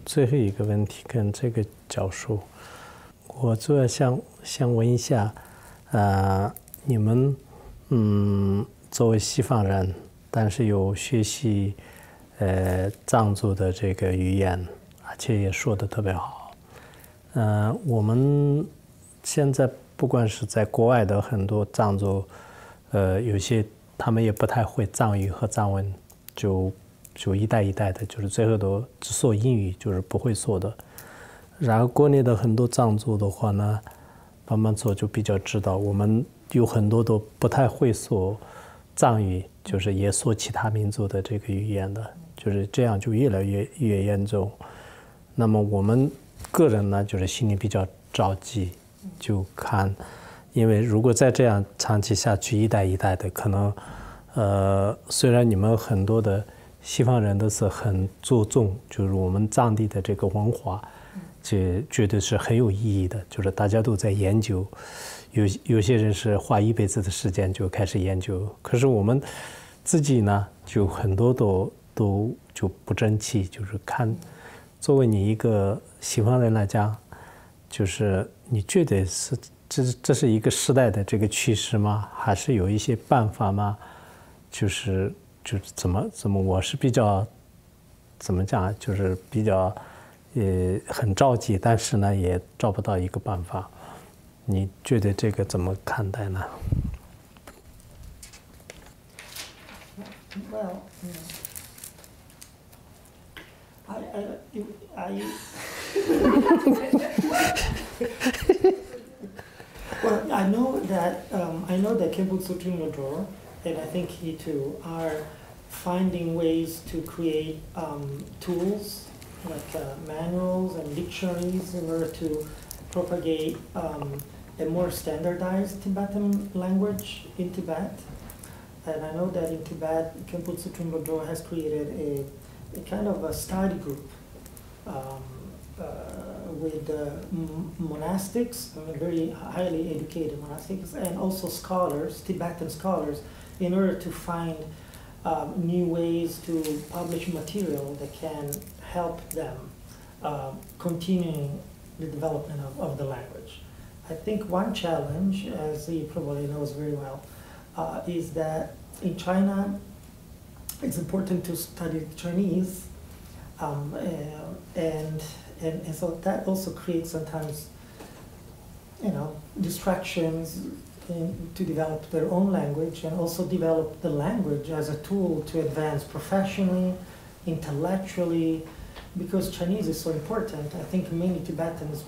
最后一个问题跟这个教授，我主要想问一下，你们作为西方人，但是有学习藏族的这个语言，而且也说得特别好。我们现在不管是在国外的很多藏族，有些他们也不太会藏语和藏文，就一代一代的，就是最后都只说英语，就是不会说的。然后国内的很多藏族的话呢，慢慢做就比较知道，我们有很多都不太会说藏语，就是也说其他民族的这个语言的，就是这样就越来越严重。那么我们个人呢，就是心里比较着急，就看，因为如果再这样长期下去，一代一代的，可能虽然你们很多的西方人都是很注重，就是我们藏地的这个文化，这觉得是很有意义的，就是大家都在研究，有些人是花一辈子的时间就开始研究，可是我们自己呢，就很多都就不争气，就是看，作为你一个西方人来讲，就是你觉得是这是一个时代的这个趋势吗？还是有一些办法吗？就是怎么，我是比较怎么讲，就是比较很着急，但是呢也找不到一个办法。你觉得这个怎么看待呢？ Well, well, I know that Kemputsu Trimodro, and I think he too, are finding ways to create tools like manuals and dictionaries in order to propagate a more standardized Tibetan language in Tibet. And I know that in Tibet, Kemputsu Trimodro has created a kind of a study group with monastics, very highly educated monastics, and also scholars, Tibetan scholars, in order to find new ways to publish material that can help them continuing the development of the language. I think one challenge, as he probably knows very well, is that in China, it's important to study Chinese, and so that also creates sometimes, distractions to develop their own language and also develop the language as a tool to advance professionally, intellectually, because Chinese is so important. I think many Tibetans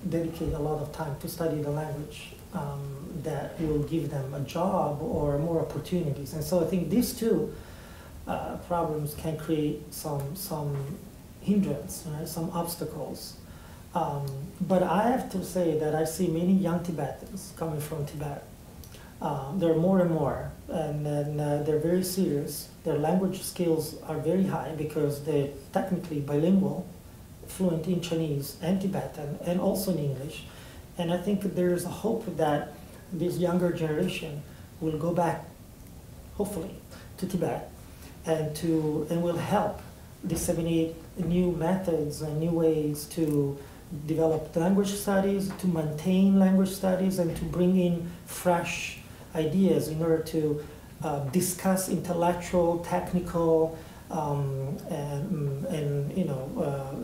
dedicate a lot of time to study the language that will give them a job or more opportunities. And so I think these two problems can create some hindrance, right? Some obstacles. But I have to say that I see many young Tibetans coming from Tibet. There are more and more, and they're very serious. Their language skills are very high because they're technically bilingual, fluent in Chinese and Tibetan, and also in English. And I think there's a hope that this younger generation will go back, hopefully, to Tibet and will help disseminate new methods and new ways to develop language studies, to maintain language studies, and to bring in fresh ideas in order to discuss intellectual, technical,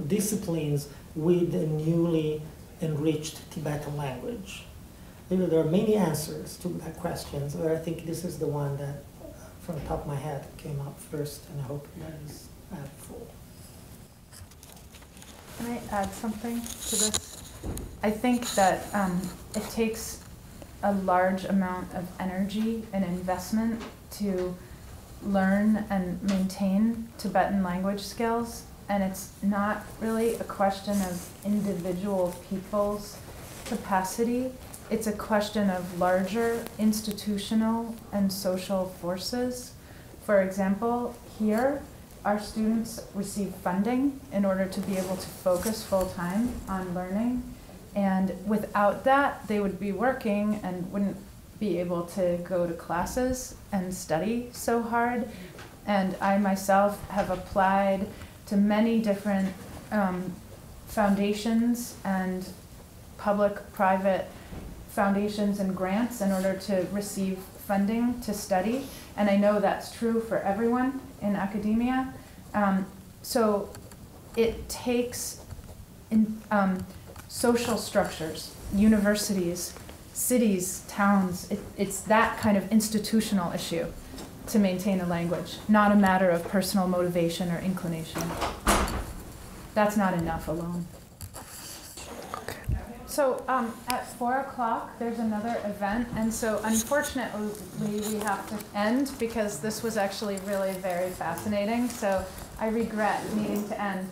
disciplines with a newly enriched Tibetan language. There are many answers to that question, but I think this is the one that, from the top of my head, came up first, and I hope that is full. Can I add something to this? I think that it takes a large amount of energy and investment to learn and maintain Tibetan language skills, and it's not really a question of individual people's capacity. It's a question of larger institutional and social forces. For example, here, our students receive funding in order to be able to focus full-time on learning, and without that, they would be working and wouldn't be able to go to classes and study so hard. And I myself have applied to many different foundations and public-private foundations and grants in order to receive funding to study, and I know that's true for everyone in academia. So it takes social structures, universities, cities, towns. It's that kind of institutional issue to maintain a language, not a matter of personal motivation or inclination. That's not enough alone. So at 4 o'clock, there's another event, and so unfortunately we have to end because this was actually really very fascinating, so I regret needing to end.